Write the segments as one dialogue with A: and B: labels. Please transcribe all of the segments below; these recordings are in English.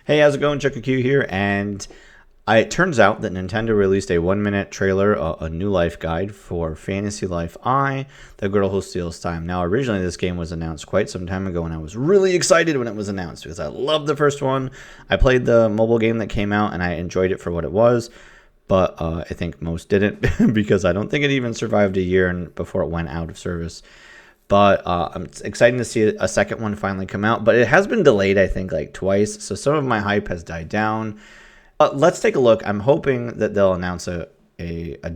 A: Hey, how's it going? Chuck Q here, and it turns out that Nintendo released a 1-minute trailer, a new life guide for Fantasy Life I, The Girl Who Steals Time. Now, originally this game was announced quite some time ago, and I was really excited when it was announced because I loved the first one. I played the mobile game that came out, and I enjoyed it for what it was, but I think most didn't because I don't think it even survived a year before it went out of service. But I'm excited to see a second one finally come out. But it has been delayed, I think, like twice. So some of my hype has died down. Let's take a look. I'm hoping that they'll announce a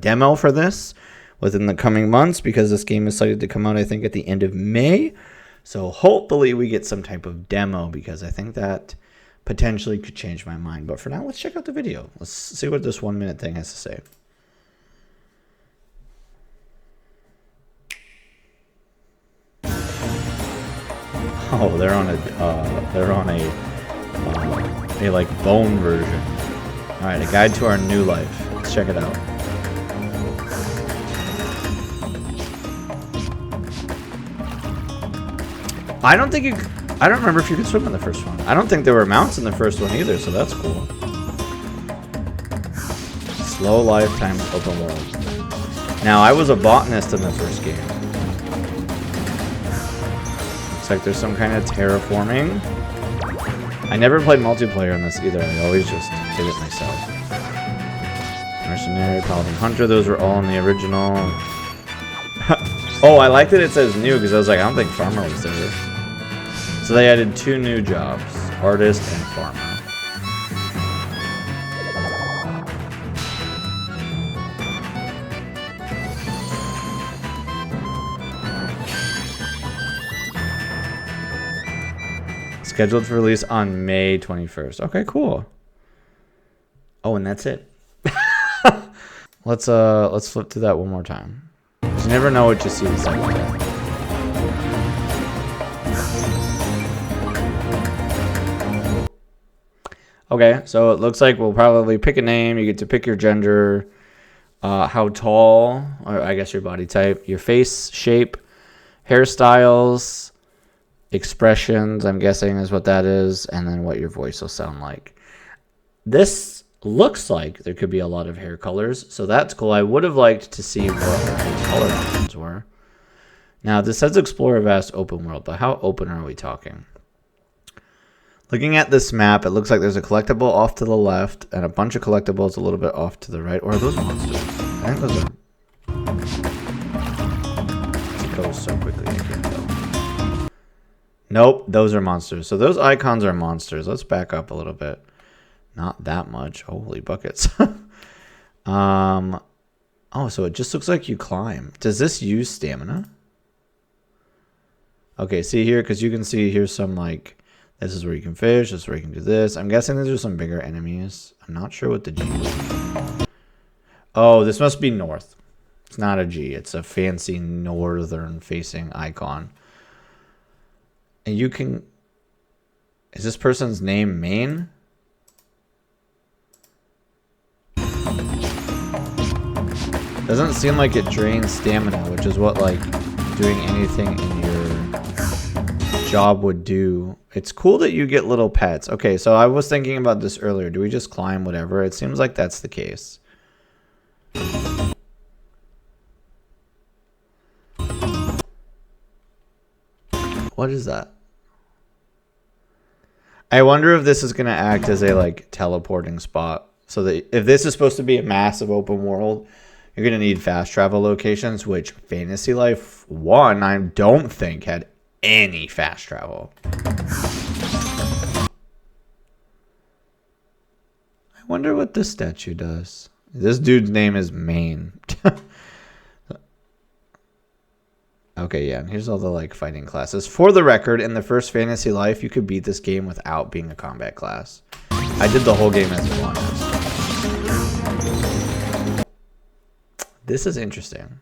A: demo for this within the coming months because this game is slated to come out, I think, at the end of May. So hopefully we get some type of demo because I think that potentially could change my mind. But for now, let's check out the video. Let's see what this 1-minute thing has to say. Oh, they're on a like bone version. All right, a guide to our new life. Let's check it out. I don't remember if you could swim in the first one. I don't think there were mounts in the first one either, so that's cool. Slow lifetime open world. Now, I was a botanist in the first game. Looks like there's some kind of terraforming. I never played multiplayer in this either. I always just did it myself. Mercenary, Paladin, Hunter, those were all in the original. Oh, I like that it says new because I was like, I don't think Farmer was there. So they added 2 new jobs, Artist and Farmer. Scheduled for release on May 21st. Okay, cool. Oh, and that's it. Let's flip through that one more time. You never know what you see the second time. Okay, so it looks like we'll probably pick a name. You get to pick your gender, how tall, or I guess your body type, your face shape, hairstyles, expressions, I'm guessing is what that is, and then what your voice will sound like. This looks like there could be a lot of hair colors, so that's cool. I would have liked to see what the color options were. Now, this says explore a vast open world, but how open are we talking? Looking at this map, it looks like there's a collectible off to the left and a bunch of collectibles a little bit off to the right. Or are those monsters? I think those are... It goes so quickly, I can't tell. Nope, those are monsters. So those icons are monsters. Let's back up a little bit. Not that much. Holy buckets. Oh, so it just looks like you climb. Does this use stamina? Okay, see here, because you can see here's some like... This is where you can fish. This is where you can do this. I'm guessing these are some bigger enemies. I'm not sure what the G is. Oh, this must be north. It's not a G. It's a fancy northern-facing icon. And you can... Is this person's name Maine? Doesn't seem like it drains stamina, which is what, like, doing anything in your job would do. It's cool that you get little pets. Okay, so I was thinking about this earlier. Do we just climb whatever? It seems like that's the case. What is that? I wonder if this is going to act as a like teleporting spot. So that if this is supposed to be a massive open world, you're going to need fast travel locations, which Fantasy Life 1 I don't think had any fast travel. I wonder what this statue does. This dude's name is Maine. Okay, yeah, and here's all the like fighting classes. For the record, in the first Fantasy Life, you could beat this game without being a combat class. I did the whole game as a botanist. This is interesting.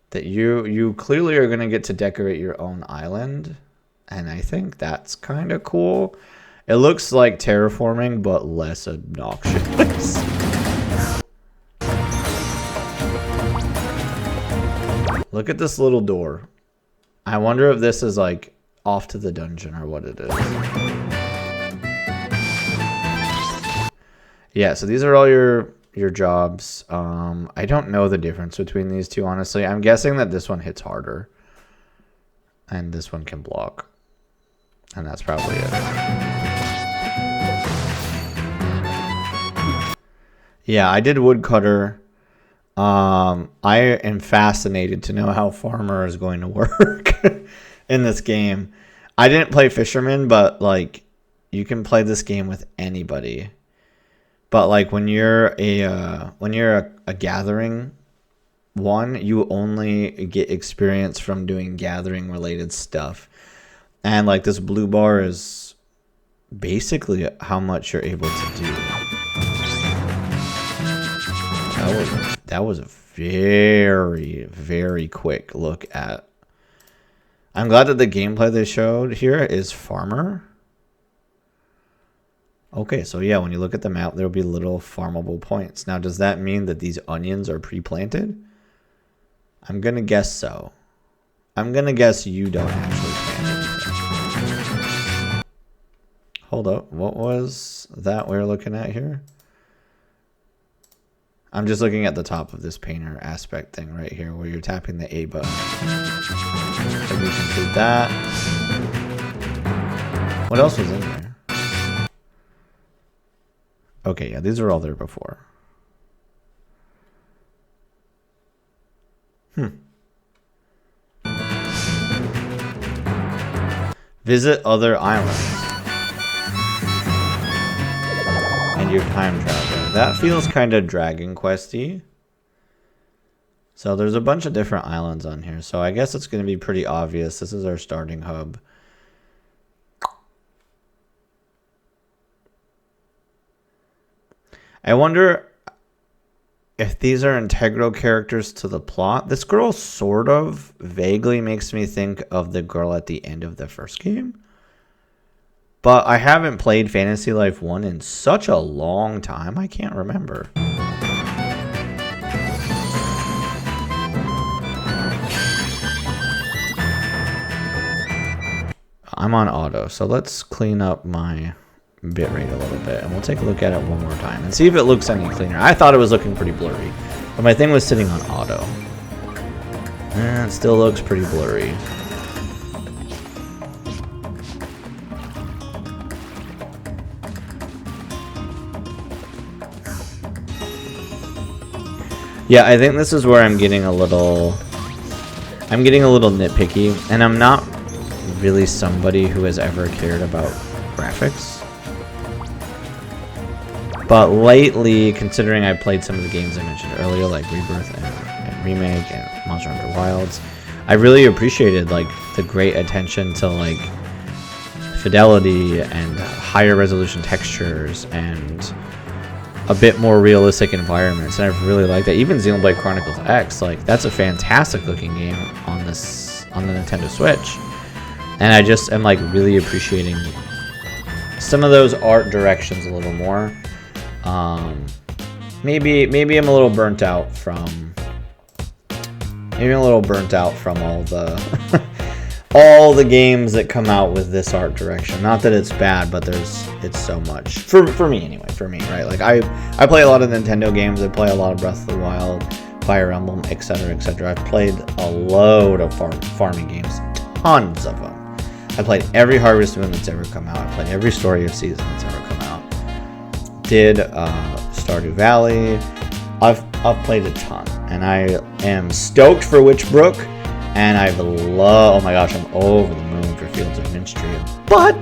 A: That you clearly are going to get to decorate your own island, and I think that's kind of cool. It looks like terraforming, but less obnoxious. Look at this little door. I wonder if this is like off to the dungeon or what it is. Yeah, so these are all your jobs. I don't know the difference between these two, honestly. I'm guessing that this one hits harder. And this one can block. And that's probably it. Yeah, I did woodcutter. I am fascinated to know how farmer is going to work in this game. I didn't play fisherman, but like you can play this game with anybody. But like when you're a gathering one, you only get experience from doing gathering related stuff. And like this blue bar is basically how much you're able to do. That was a very, very quick look at. I'm glad that the gameplay they showed here is farmer. Okay, so yeah, when you look at the map, there'll be little farmable points. Now, does that mean that these onions are pre-planted? I'm going to guess so. I'm going to guess you don't actually plant anything. Hold up. What was that we're looking at here? I'm just looking at the top of this painter aspect thing right here where you're tapping the A button. So we complete that. What else was in there? Okay, yeah, these are all there before. Visit other islands. And your time traveling. That feels kind of Dragon Quest-y. So there's a bunch of different islands on here. So I guess it's going to be pretty obvious. This is our starting hub. I wonder if these are integral characters to the plot. This girl sort of vaguely makes me think of the girl at the end of the first game. But I haven't played Fantasy Life 1 in such a long time, I can't remember. I'm on auto, so let's clean up my bitrate a little bit, and we'll take a look at it one more time and see if it looks any cleaner. I thought it was looking pretty blurry, but my thing was sitting on auto. And it still looks pretty blurry. Yeah, I think this is where I'm getting a little nitpicky, and I'm not really somebody who has ever cared about graphics. But lately, considering I played some of the games I mentioned earlier, like Rebirth and Remake and Monster Hunter Wilds, I really appreciated like the great attention to like fidelity and higher resolution textures and a bit more realistic environments, and I really like that. Even Xenoblade Chronicles X, like that's a fantastic looking game on the Nintendo Switch, and I just am like really appreciating some of those art directions a little more. Maybe I'm a little burnt out from all the all the games that come out with this art direction. Not that it's bad, but it's so much for me anyway. For me, right? Like I play a lot of Nintendo games. I play a lot of Breath of the Wild, Fire Emblem, etc., etc. I've played a load of farming games, tons of them. I played every Harvest Moon that's ever come out. I played every Story of Seasons that's ever come out. Did Stardew Valley. I've played a ton, and I am stoked for Witchbrook, and oh my gosh, I'm over the moon for Fields of Minstria. But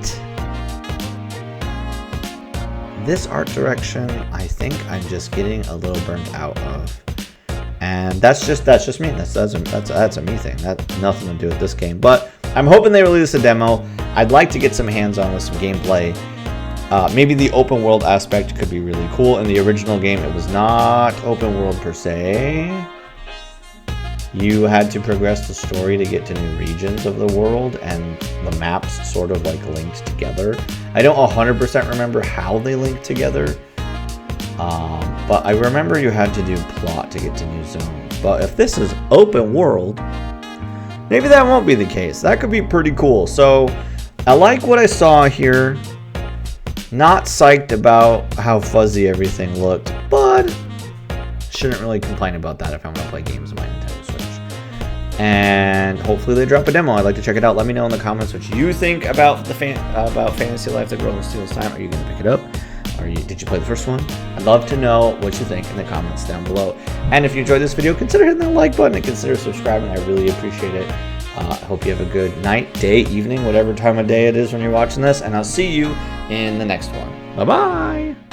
A: this art direction, I think I'm just getting a little burnt out of, and that's just me. That's a me thing. That's nothing to do with this game. But I'm hoping they release a demo. I'd like to get some hands-on with some gameplay. Maybe the open world aspect could be really cool. In the original game, it was not open world per se. You had to progress the story to get to new regions of the world, and the maps sort of like linked together. I don't 100% remember how they linked together, but I remember you had to do plot to get to new zones. But if this is open world, maybe that won't be the case. That could be pretty cool. So I like what I saw here. Not psyched about how fuzzy everything looked, but shouldn't really complain about that if I'm going to play games on my Nintendo Switch. And hopefully they drop a demo. I'd like to check it out. Let me know in the comments what you think about about Fantasy Life: The Girl Who Steals Time. Are you going to pick it up? Did you play the first one? I'd love to know what you think in the comments down below. And if you enjoyed this video, consider hitting that like button and consider subscribing. I really appreciate it. I hope you have a good night, day, evening, whatever time of day it is when you're watching this. And I'll see you in the next one. Bye-bye.